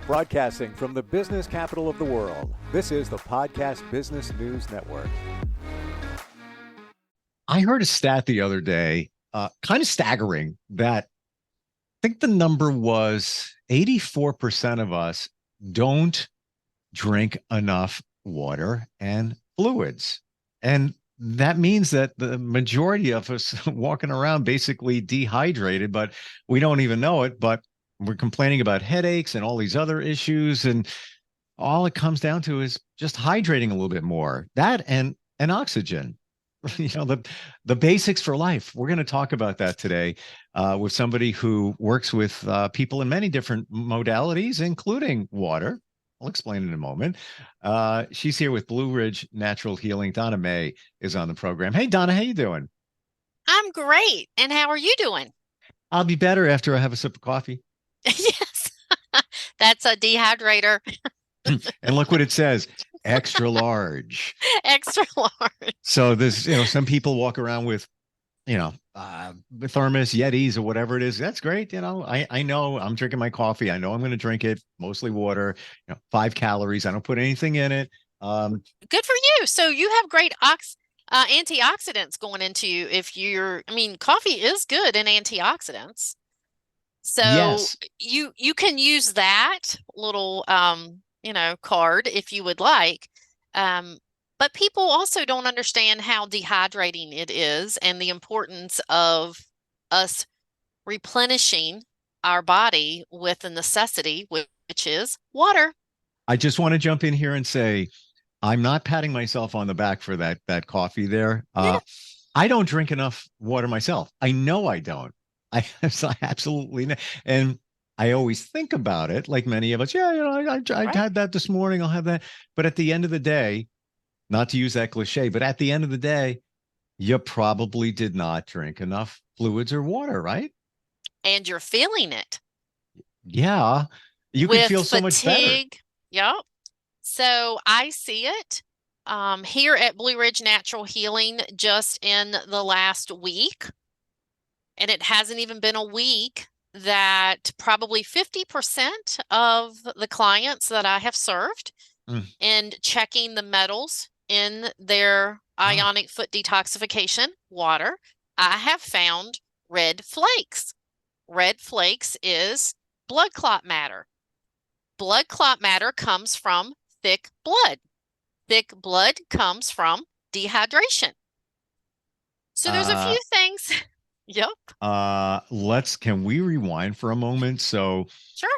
Broadcasting from the business capital of the world, this is the Podcast Business News Network. I heard a stat the other day, kind of staggering, that I think the number was 84% of us don't drink enough water and fluids. And that means that the majority of us walking around basically dehydrated, but we don't even know it. But we're complaining about headaches and all these other issues. And all it comes down to is just hydrating a little bit more. That and oxygen. The basics for life. We're going to talk about that today with somebody who works with people in many different modalities, including water. I'll explain in a moment. She's here with Blue Ridge Natural Healing. Donna May is on the program. Hey, Donna, how you doing? I'm great. And how are you doing? I'll be better after I have a sip of coffee. Yes, that's a dehydrator. And look what it says, extra large. Extra large. So this, some people walk around with, thermos, Yetis, or whatever it is. That's great. I know I'm drinking my coffee. I know I'm going to drink it, mostly water, 5 calories. I don't put anything in it. Good for you. So you have great antioxidants going into you. Coffee is good in antioxidants. So yes. you can use that little, card if you would like. But people also don't understand how dehydrating it is and the importance of us replenishing our body with a necessity, which is water. I just want to jump in here and say, I'm not patting myself on the back for that coffee there. Yeah. I don't drink enough water myself. I know I don't. I absolutely, and I always think about it, like many of us. Yeah, I had that this morning. I'll have that. But at the end of the day, not to use that cliche, but at the end of the day, you probably did not drink enough fluids or water, right? And you're feeling it. Yeah, you can feel so much better. Yep. So I see it here at Blue Ridge Natural Healing just in the last week. And it hasn't even been a week that probably 50% of the clients that I have served and checking the metals in their ionic foot detoxification water, I have found red flakes. Red flakes is blood clot matter. Blood clot matter comes from thick blood. Thick blood comes from dehydration. So there's a few things. Yep. Can we rewind for a moment? So sure.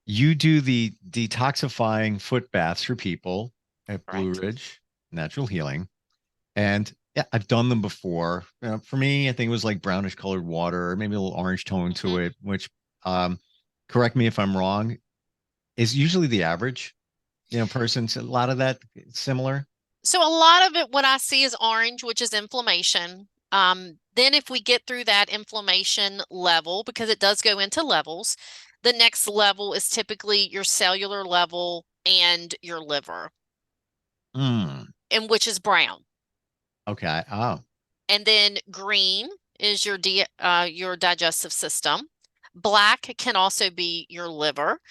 You do the detoxifying foot baths for people at Blue Ridge Natural Healing. And yeah, I've done them before. For me, I think it was like brownish colored water, or maybe a little orange tone to it, which, correct me if I'm wrong, is usually the average, person. So a lot of that similar. So a lot of it, what I see is orange, which is inflammation. Then if we get through that inflammation level, because it does go into levels, the next level is typically your cellular level and your liver, and which is brown. Okay. Oh. And then green is your digestive system. Black can also be your liver.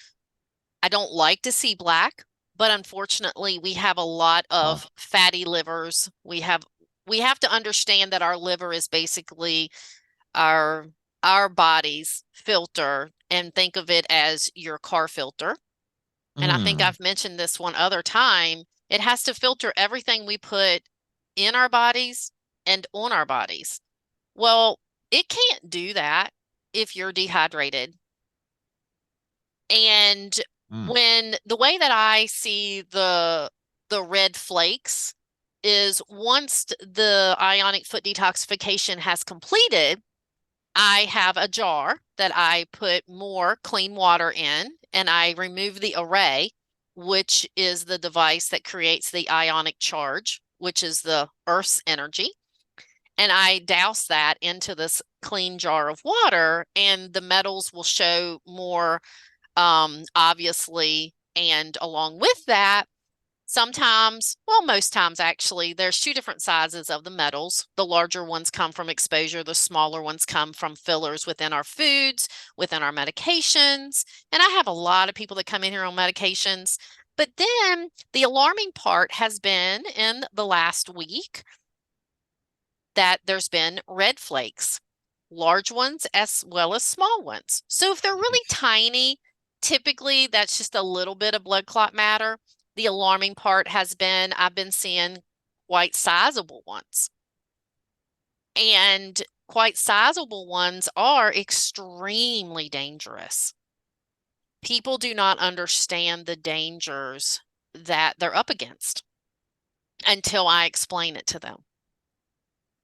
I don't like to see black, but unfortunately, we have a lot of fatty livers. We have to understand that our liver is basically our body's filter, and think of it as your car filter. And I think I've mentioned this one other time. It has to filter everything we put in our bodies and on our bodies. Well, it can't do that if you're dehydrated. And when the way that I see the red flakes is once the ionic foot detoxification has completed, I have a jar that I put more clean water in, and I remove the array, which is the device that creates the ionic charge, which is the Earth's energy. And I douse that into this clean jar of water, and the metals will show more obviously. And along with that, Sometimes, well, most times actually, there's two different sizes of the metals. The larger ones come from exposure, the smaller ones come from fillers within our foods, within our medications. And I have a lot of people that come in here on medications. But then the alarming part has been in the last week that there's been red flakes, large ones as well as small ones. So if they're really tiny, typically that's just a little bit of blood clot matter. The alarming part has been I've been seeing quite sizable ones. And quite sizable ones are extremely dangerous. People do not understand the dangers that they're up against until I explain it to them.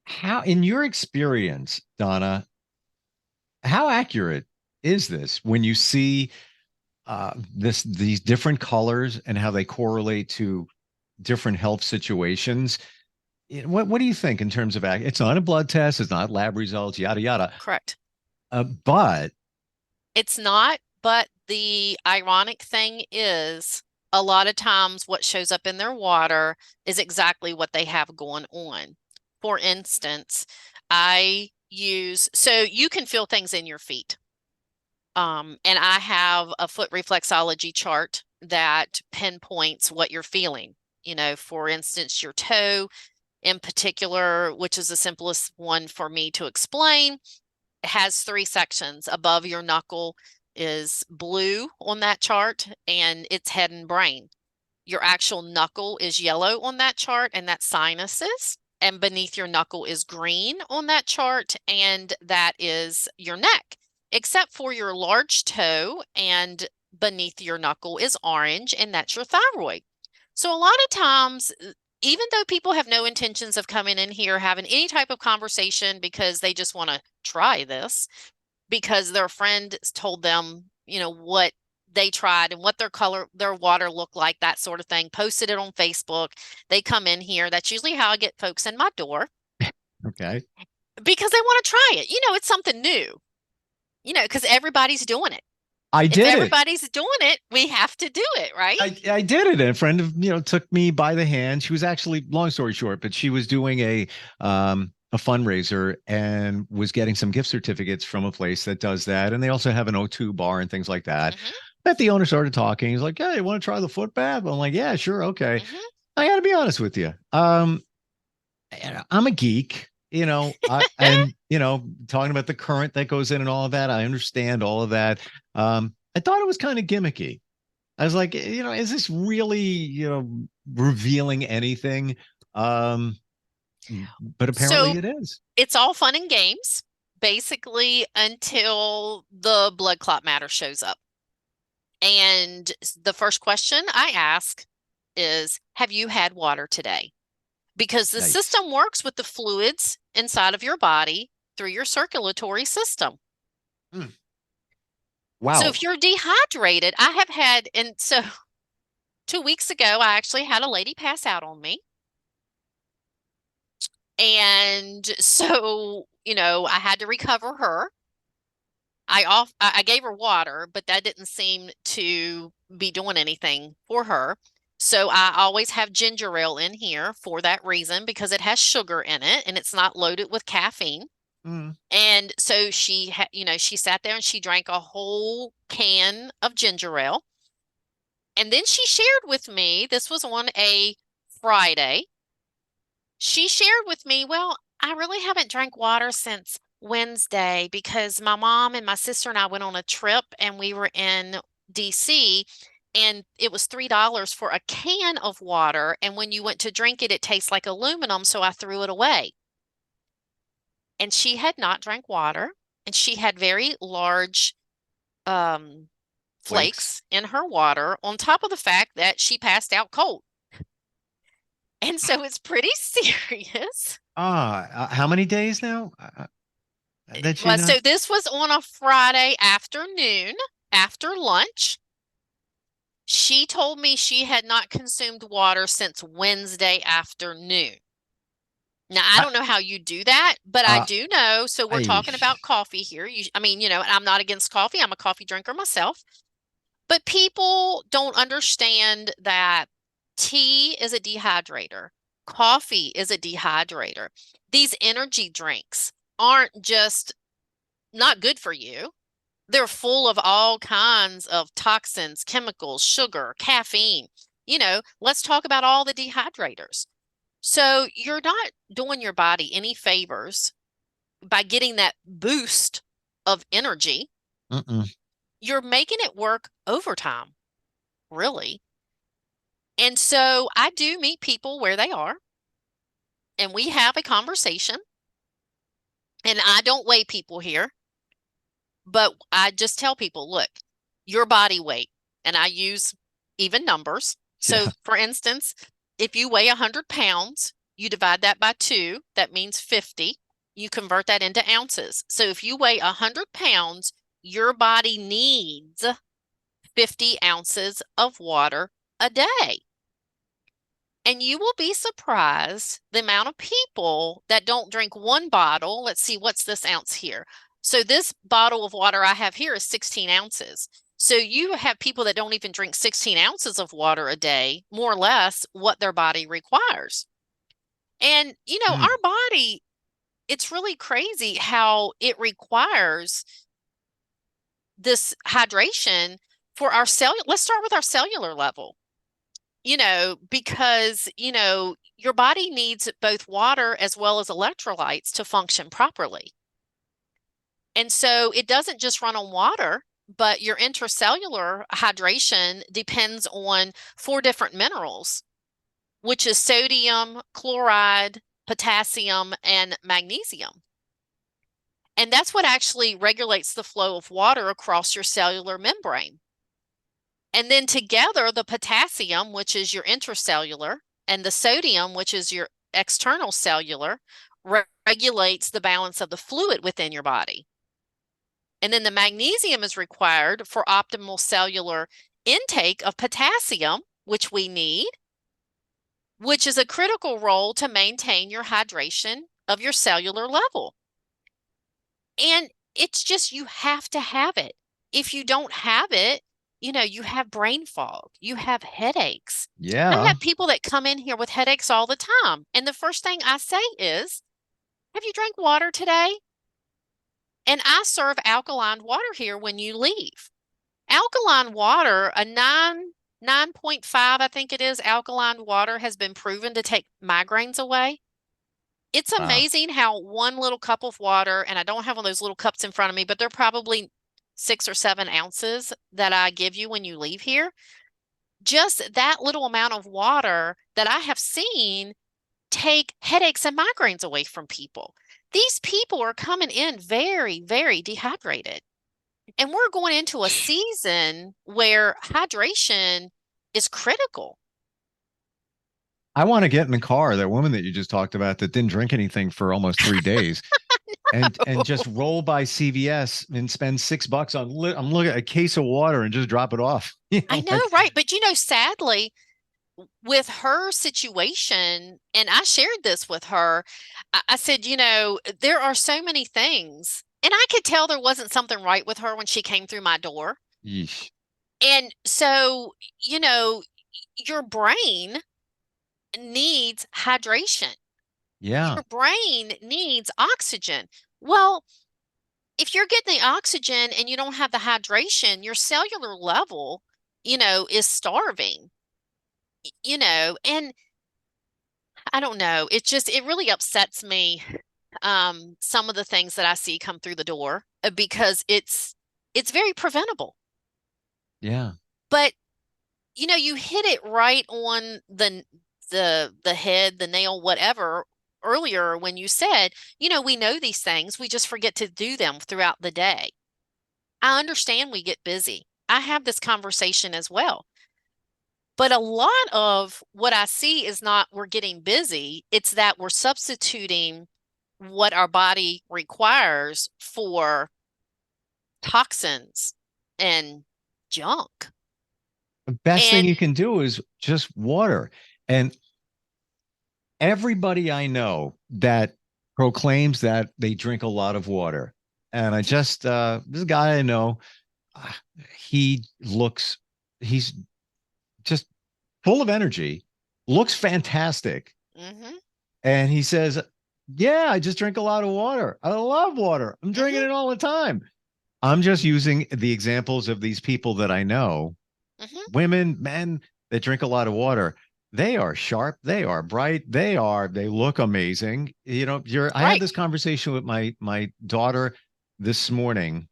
How, in your experience, Donna, how accurate is this when you see these different colors and how they correlate to different health situations? What do you think in terms of it's not a blood test, it's not lab results, yada yada. Correct. But It's not, but the ironic thing is a lot of times what shows up in their water is exactly what they have going on. For instance, so you can feel things in your feet. And I have a foot reflexology chart that pinpoints what you're feeling. For instance, your toe in particular, which is the simplest one for me to explain, has 3 sections. Above your knuckle is blue on that chart, and it's head and brain. Your actual knuckle is yellow on that chart, and that's sinuses. And beneath your knuckle is green on that chart, and that is your neck. Except for your large toe and beneath your knuckle is orange, and that's your thyroid. So a lot of times, even though people have no intentions of coming in here having any type of conversation because they just want to try this, because their friend told them, what they tried and what their water looked like, that sort of thing, posted it on Facebook. They come in here. That's usually how I get folks in my door. Okay. Because they want to try it. It's something new, because everybody's doing it. I did if it. everybody's doing it, we have to do it, right? I did it. And a friend of took me by the hand. She was actually, long story short, but she was doing a fundraiser and was getting some gift certificates from a place that does that. And they also have an O2 bar and things like that. Mm-hmm. But the owner started talking. He's like, "Yeah, you want to try the foot bath?" I'm like, "Yeah, sure, okay." Mm-hmm. I got to be honest with you. I'm a geek, and talking about the current that goes in and all of that. I understand all of that. I thought it was kind of gimmicky. I was like, is this really, revealing anything? But apparently it is. It's all fun and games, basically, until the blood clot matter shows up. And the first question I ask is, have you had water today? Because the system works with the fluids inside of your body through your circulatory system. Wow. So if you're dehydrated, I have had, and so 2 weeks ago, I actually had a lady pass out on me. And so, I had to recover her. I gave her water, but that didn't seem to be doing anything for her. So I always have ginger ale in here for that reason, because it has sugar in it and it's not loaded with caffeine. And so she sat there and she drank a whole can of ginger ale. And then she shared with me, this was on a Friday. She shared with me, well, I really haven't drank water since Wednesday because my mom and my sister and I went on a trip and we were in DC and it was $3 for a can of water. And when you went to drink it, it tastes like aluminum. So I threw it away. And she had not drank water and she had very large flakes in her water on top of the fact that she passed out cold. And so it's pretty serious. How many days now? So this was on a Friday afternoon after lunch. She told me she had not consumed water since Wednesday afternoon. Now, I don't know how you do that, but I do know. So we're talking about coffee here. I'm not against coffee. I'm a coffee drinker myself. But people don't understand that Tea is a dehydrator. Coffee is a dehydrator. These energy drinks aren't just not good for you. They're full of all kinds of toxins, chemicals, sugar, caffeine. Let's talk about all the dehydrators. So you're not doing your body any favors by getting that boost of energy. Mm-mm. You're making it work overtime, really. And so I do meet people where they are, and we have a conversation. And I don't weigh people here, but I just tell people, look, your body weight, and I use even numbers. So, Yeah. for instance, if you weigh 100 pounds, you divide that by 2, that means 50. You convert that into ounces. So, if you weigh 100 pounds, your body needs 50 ounces of water a day. And you will be surprised the amount of people that don't drink one bottle. Let's see, what's this ounce here? So this bottle of water I have here is 16 ounces. So you have people that don't even drink 16 ounces of water a day, more or less what their body requires. And, our body, it's really crazy how it requires this hydration for our cellular. Let's start with our cellular level. Because, your body needs both water as well as electrolytes to function properly. And so it doesn't just run on water, but your intracellular hydration depends on 4 different minerals, which is sodium, chloride, potassium, and magnesium. And that's what actually regulates the flow of water across your cellular membrane. And then together, the potassium, which is your intracellular, and the sodium, which is your external cellular, regulates the balance of the fluid within your body. And then the magnesium is required for optimal cellular intake of potassium, which we need, which is a critical role to maintain your hydration of your cellular level. And it's just, you have to have it. If you don't have it, you have brain fog, you have headaches. I Yeah. have people that come in here with headaches all the time. And the first thing I say is, have you drank water today? And I serve alkaline water here when you leave. Alkaline water, a 9.5, I think it is, alkaline water has been proven to take migraines away. It's amazing how one little cup of water, and I don't have one of those little cups in front of me, but they're probably 6 or 7 ounces that I give you when you leave here. Just that little amount of water that I have seen take headaches and migraines away from people. These people are coming in very, very dehydrated. And we're going into a season where hydration is critical. I want to get in the car, that woman that you just talked about that didn't drink anything for almost 3 days, and just roll by CVS and spend $6 on I'm looking at a case of water and just drop it off. I know, right? But sadly, with her situation, and I shared this with her, I said, there are so many things. And I could tell there wasn't something right with her when she came through my door. Yeesh. And so, your brain needs hydration. Yeah. Your brain needs oxygen. Well, if you're getting the oxygen and you don't have the hydration, your cellular level, is starving, and I don't know. It really upsets me, some of the things that I see come through the door, because it's very preventable. Yeah. But, you hit it right on the head, the nail, whatever, earlier when you said, we know these things, we just forget to do them throughout the day. I understand we get busy. I have this conversation as well. But a lot of what I see is not we're getting busy, it's that we're substituting what our body requires for toxins and junk. The best thing And you can do is just water. And everybody I know that proclaims that they drink a lot of water. And I just, this guy I know, he looks, he's just full of energy. looks fantastic. Mm-hmm. And he says, yeah, I just drink a lot of water. I love water. I'm drinking Mm-hmm. it all the time. I'm just using the examples of these people that I know, Mm-hmm. women, men that drink a lot of water. They are sharp. They are bright. They look amazing. You know, I had Right. this conversation with my daughter this morning,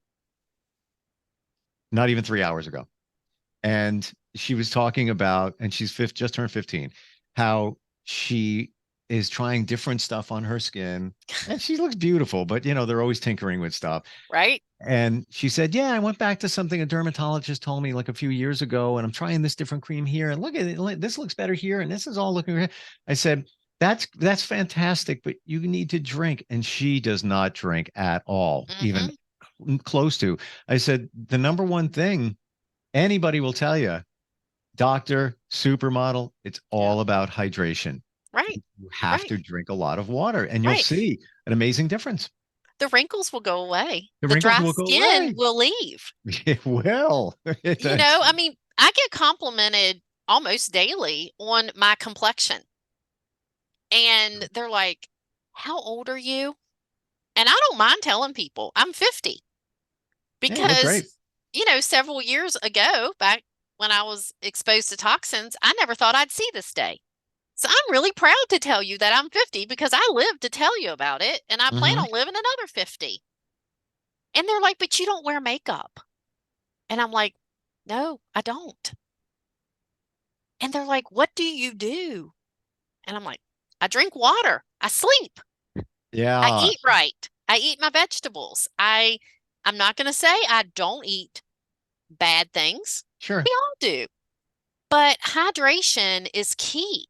not even 3 hours ago. And she was talking about, and she's just turned 15, how she is trying different stuff on her skin. And she looks beautiful, but they're always tinkering with stuff. Right. And she said, yeah, I went back to something a dermatologist told me like a few years ago, and I'm trying this different cream here. And look at it, this looks better here, and this is all looking good. I said, that's fantastic, but you need to drink. And she does not drink at all, even Mm-hmm. close to. I said, the number one thing anybody will tell you, doctor, supermodel, it's Yeah. all about hydration. Right. You have Right. to drink a lot of water, and you'll Right. see an amazing difference. The wrinkles will go away. The The wrinkles dry will go skin away. will leave. It will. I mean, I get complimented almost daily on my complexion. And they're like, "How old are you?" And I don't mind telling people I'm 50 Yeah, you look because, great. several years ago, back when I was exposed to toxins, I never thought I'd see this day. So I'm really proud to tell you that I'm 50 because I lived to tell you about it and I plan Hmm. on living another 50. And they're like, "But you don't wear makeup." And I'm like, "No, I don't." And they're like, "What do you do?" And I'm like, "I drink water. I sleep. I Yeah, eat right. I eat my vegetables. I'm not going to say I don't eat bad things. sure. We all do. But hydration is key.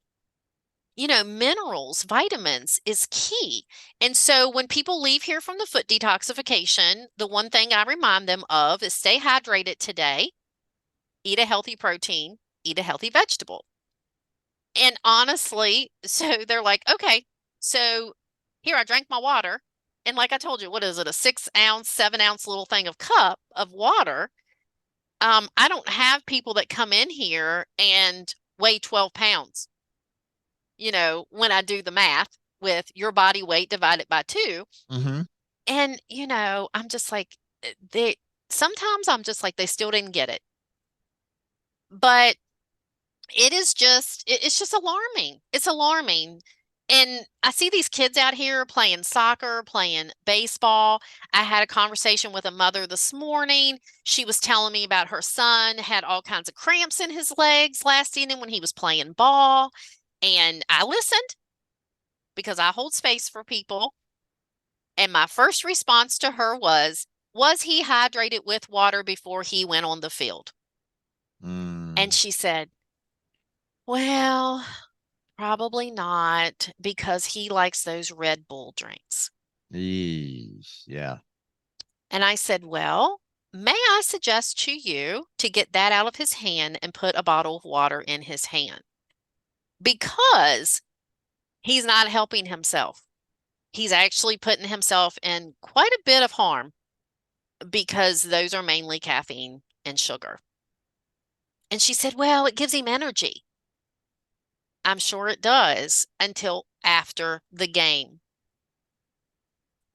Minerals, vitamins is key. And so when people leave here from the foot detoxification, the one thing I remind them of is stay hydrated today, eat a healthy protein, eat a healthy vegetable. And honestly, so they're like, okay, so here I drank my water. And like I told you, what is it, a 6 ounce, 7 ounce little thing of cup of water? I don't have people that come in here and weigh 12 pounds, when I do the math with your body weight divided by two. Hmm. And, I'm just like, sometimes I'm just like, they still didn't get it. But it's just alarming. It's alarming. And I see these kids out here playing soccer, playing baseball. I had a conversation with a mother this morning. She was telling me about her son had all kinds of cramps in his legs last evening when he was playing ball. And I listened because I hold space for people. And my first response to her was he hydrated with water before he went on the field? And Mm. she said, well, probably not because he likes those Red Bull drinks. Yeesh. Yeah. And I said, well, may I suggest to you to get that out of his hand and put a bottle of water in his hand? Because he's not helping himself. He's actually putting himself in quite a bit of harm because those are mainly caffeine and sugar. And she said, well, it gives him energy. I'm sure it does until after the game.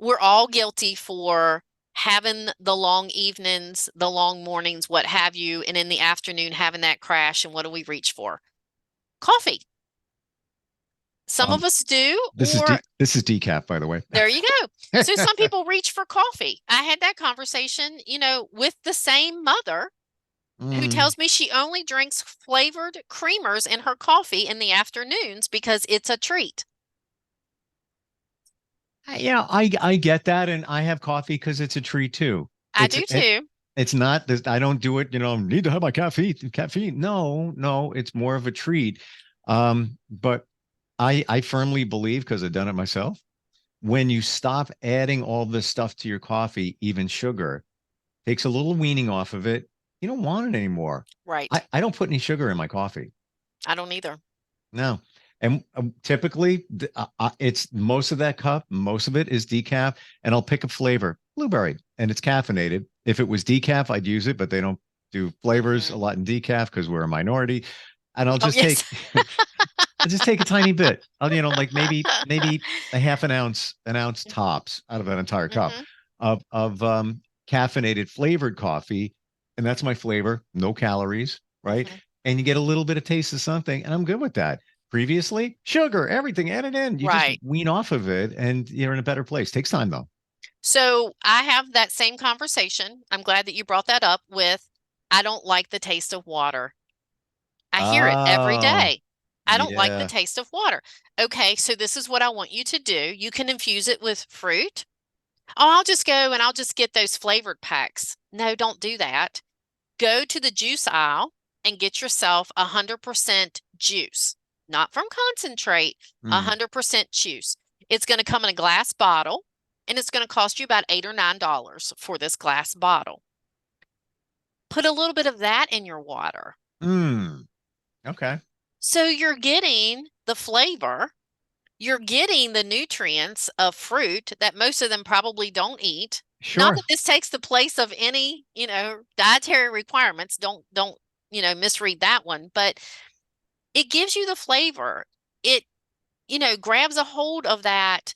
We're all guilty for having the long evenings, the long mornings, what have you, and in the afternoon having that crash. And what do we reach for? Coffee. Some Um, of us do, this is or this is decaf, by the way. there you go. So some people reach for coffee. I had that conversation, with the same mother who Mm. tells me she only drinks flavored creamers in her coffee in the afternoons because it's a treat. Yeah, I get that, and I have coffee because it's a treat too. I do too. It's not this. I don't do it. Need to have my caffeine. Caffeine. No, no, it's more of a treat. But I firmly believe because I've done it myself. When you stop adding all this stuff to your coffee, even sugar, takes a little weaning off of it. You don't want it anymore. Right. I don't put any sugar in my coffee. I don't either. No. And typically, it's most of that cup, most of it is decaf, and I'll pick a flavor, blueberry, and it's caffeinated. If it was decaf, I'd use it, but they don't do flavors a Hmm. lot in decaf because we're a minority. And I'll Oh, just take yes. I just take a tiny bit. Like maybe a half an ounce tops out of that entire cup Mm-hmm. of caffeinated flavored coffee, and that's my flavor, no calories, right? Mm-hmm. And you get a little bit of taste of something, and I'm good with that. Previously, sugar, everything added in. You just Right. wean off of it, and you're in a better place. Takes time though. So I have that same conversation. I'm glad that you brought that up with, I don't like the taste of water. I hear it every Oh, day. I don't like the yeah. taste of water. Okay, so this is what I want you to do. You can infuse it with fruit. Oh, I'll just go and I'll just get those flavored packs. No, don't do that. Go to the juice aisle and get yourself 100% juice, not from concentrate, Hmm. 100% juice. It's going to come in a glass bottle and it's going to cost you about $8 or $9 for this glass bottle. Put a little bit of that in your water. Hmm. Okay. So you're getting the flavor, you're getting the nutrients of fruit that most of them probably don't eat. Not Sure. that this takes the place of any, dietary requirements. Don't, misread that one, but it gives you the flavor. It, grabs a hold of that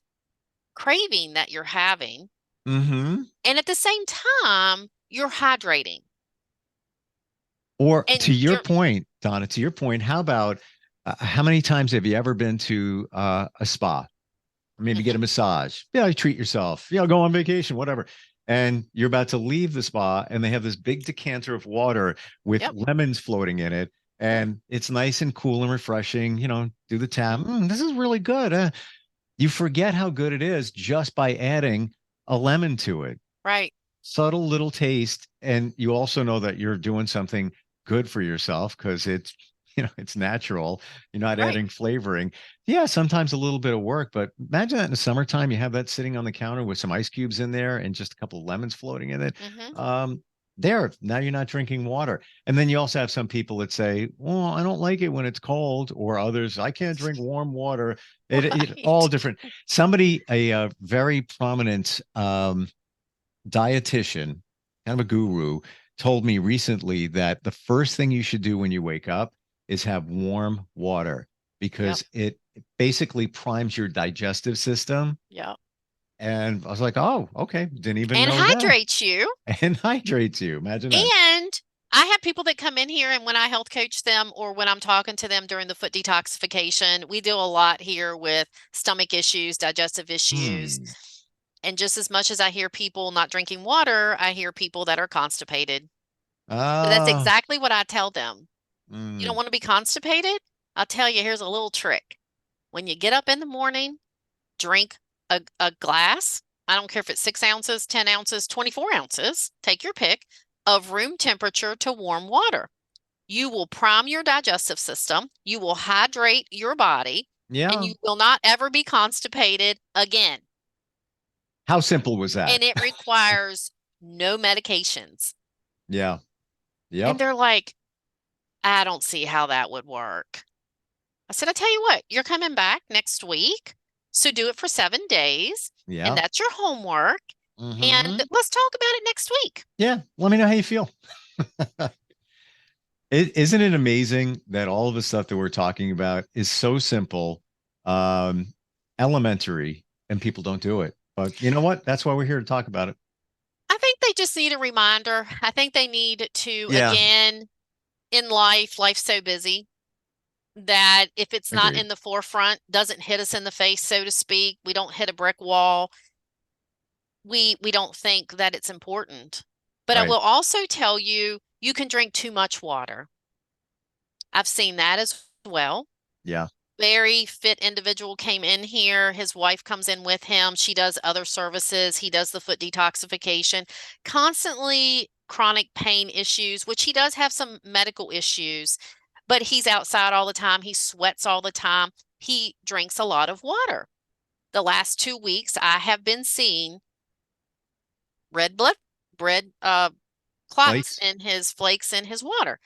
craving that you're having. Mm-hmm. And at the same time, you're hydrating Or to and your you're point, Donna, to your point, how about how many times have you ever been to a spa? Maybe get a mhm, massage. Yeah, you treat yourself. Go on vacation, whatever. And you're about to leave the spa, and they have this big decanter of water with yep, lemons floating in it. yep, And it's nice and cool and refreshing. Do the tap. This is really good. You forget how good it is just by adding a lemon to it. right, Subtle little taste, and you also know that you're doing something good for yourself because it's natural. You're not right. adding flavoring. Yeah, sometimes a little bit of work, but imagine that in the summertime you have that sitting on the counter with some ice cubes in there and just a couple of lemons floating in it. Hmm. There, now you're not drinking water. And then you also have some people that say, well, I don't like it when it's cold, or others, I can't drink warm water. It all Right. different. Somebody, a very prominent dietitian, kind of a guru, told me recently that the first thing you should do when you wake up is have warm water Yep. because it basically primes your digestive system. Yep. And I was like, oh, okay. Didn't even And know that. hydrates you. And hydrates you. Imagine that. And I have people that come in here, and when I health coach them or when I'm talking to them during the foot detoxification, we deal a lot here with stomach issues, digestive issues. Hmm. And just as much as I hear people not drinking water, I hear people that are constipated. So that's Ah, exactly what I tell them. You don't mm, want to be constipated? I'll tell you, here's a little trick. When you get up in the morning, drink a glass. I don't care if it's 6 ounces, 10 ounces, 24 ounces, take your pick, of room temperature to warm water. You will prime your digestive system, you will hydrate your body, and yeah. you will not ever be constipated again. How simple was that? And it requires no medications. Yeah. And Yep. they're like, I don't see how that would work. I said, I tell you what, you're coming back next week. So do it for 7 days. And Yeah. that's your homework. And Hmm. let's talk about it next week. Yeah. Let me know how you feel. Isn't it amazing that all of the stuff that we're talking about is so simple, um, elementary, and people don't do it? But you know what? That's why we're here to talk about it. I think they just need a reminder. I think they need to, Yeah, again, in life, life's so busy that if it's not agreed. in the forefront, doesn't hit us in the face, so to speak, we don't hit a brick wall, we don't think that it's important. But I Right. will also tell you, you can drink too much water. I've seen that as well. Yeah. Very fit individual came in here. His wife comes in with him. She does other services. He does the foot detoxification. Constantly chronic pain issues, which he does have some medical issues, but he's outside all the time. He sweats all the time. He drinks a lot of water. The last 2 weeks, I have been seeing red blood, red clots Flakes. in his flakes in his water.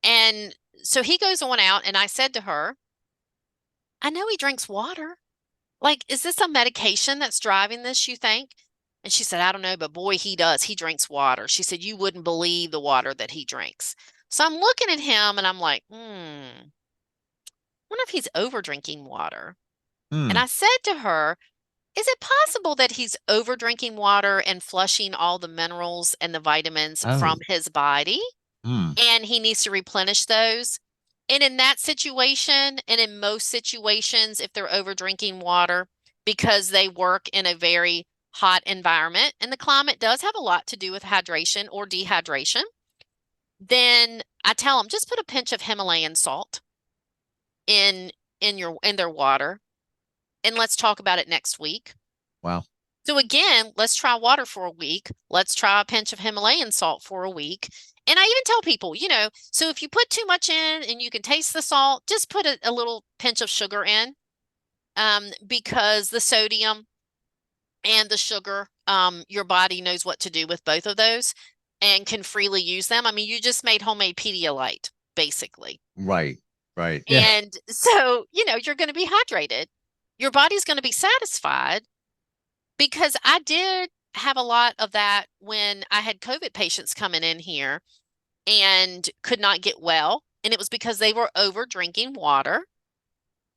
And so he goes on out, and I said to her, I know he drinks water. Like, is this a medication that's driving this, you think? And she said, I don't know, but boy, he does. He drinks water. She said, you wouldn't believe the water that he drinks. So I'm looking at him and I'm like, wonder if he's over drinking water. Hmm. And I said to her, is it possible that he's over drinking water and flushing all the minerals and the vitamins from Oh. his body? Hmm. And he needs to replenish those. And in that situation, and in most situations, if they're over drinking water because they work in a very hot environment, and the climate does have a lot to do with hydration or dehydration, then I tell them just put a pinch of Himalayan salt in in their water, and let's talk about it next week. Wow. So again, let's try water for a week. Let's try a pinch of Himalayan salt for a week. And I even tell people, so if you put too much in and you can taste the salt, just put a little pinch of sugar in, because the sodium and the sugar, your body knows what to do with both of those and can freely use them. I mean, you just made homemade Pedialyte, basically. Right. Right. Yeah. And so, you're going to be hydrated. Your body's going to be satisfied, because I did have a lot of that when I had COVID patients coming in here and could not get well. And it was because they were over drinking water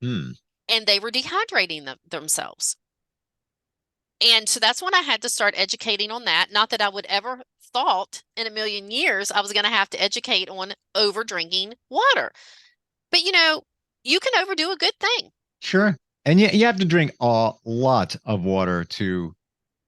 Hmm. and they were dehydrating themselves. And so that's when I had to start educating on that. Not that I would ever thought in a million years I was going to have to educate on over drinking water. But you can overdo a good thing. Sure. And you have to drink a lot of water to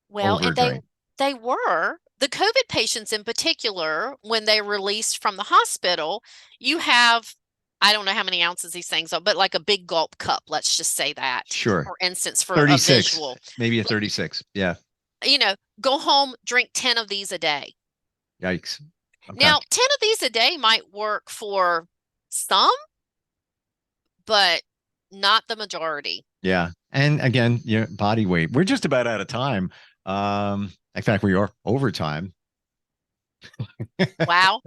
Well, and overdrink. they were the COVID patients in particular, when they released from the hospital, you have, I don't know how many ounces these things are, but like a big gulp cup, let's just say that. Sure. For instance, for a 36, visual. maybe a 36. Yeah. Go home, drink 10 of these a day. Yikes. Okay. Now, 10 of these a day might work for some, but not the majority. Yeah. And again, your body weight. We're just about out of time. In fact, we are over time. Wow.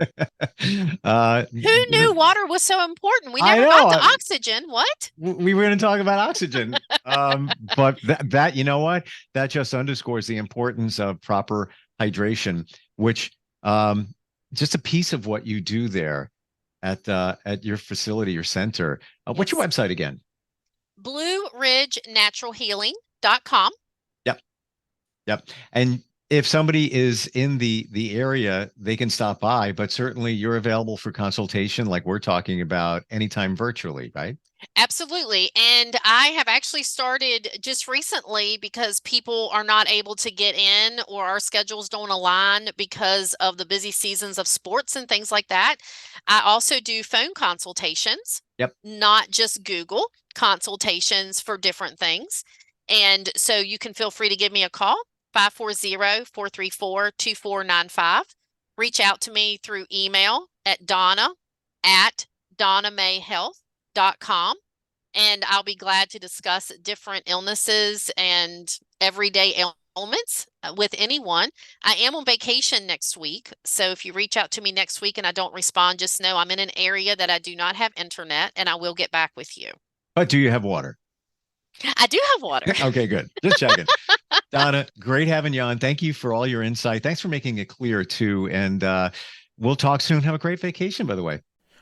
Who knew water was so important? We never got to oxygen. What? We were going to talk about oxygen. But that, you know what? That just underscores the importance of proper hydration, which just a piece of what you do there at your facility, your center. What's your website again? BlueRidgeNaturalHealing.com. Yep. And if somebody is in the area, they can stop by, but certainly you're available for consultation like we're talking about anytime virtually, right? Absolutely. And I have actually started just recently, because people are not able to get in or our schedules don't align because of the busy seasons of sports and things like that. I also do phone consultations. Yep. Not just Google consultations for different things. And so you can feel free to give me a call, 540-434-2495. Reach out to me through email at Donna@DonnaMayHealth.com, and I'll be glad to discuss different illnesses and everyday ailments with anyone. I am on vacation next week, so if you reach out to me next week and I don't respond, just know I'm in an area that I do not have internet, and I will get back with you. But do you have water? I do have water. Okay, good. Just checking. Donna, great having you on. Thank you for all your insight. Thanks for making it clear too. And we'll talk soon. Have a great vacation, by the way.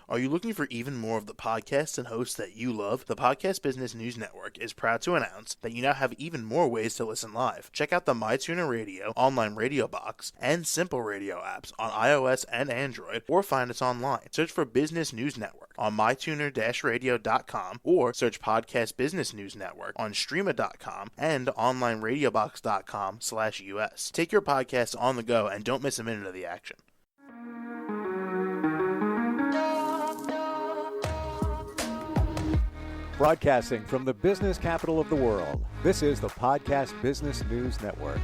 Are you looking for even more of the podcasts and hosts that you love? The Podcast Business News Network is proud to announce that you now have even more ways to listen live. Check out the MyTuner Radio, online radio box, and Simple Radio apps on iOS and Android, or find us online. Search for Business News Network on mytuner-radio.com, or search Podcast Business News Network on streama.com and onlineradiobox.com/US. Take your podcast on the go and don't miss a minute of the action. Broadcasting from the business capital of the world, this is the Podcast Business News Network.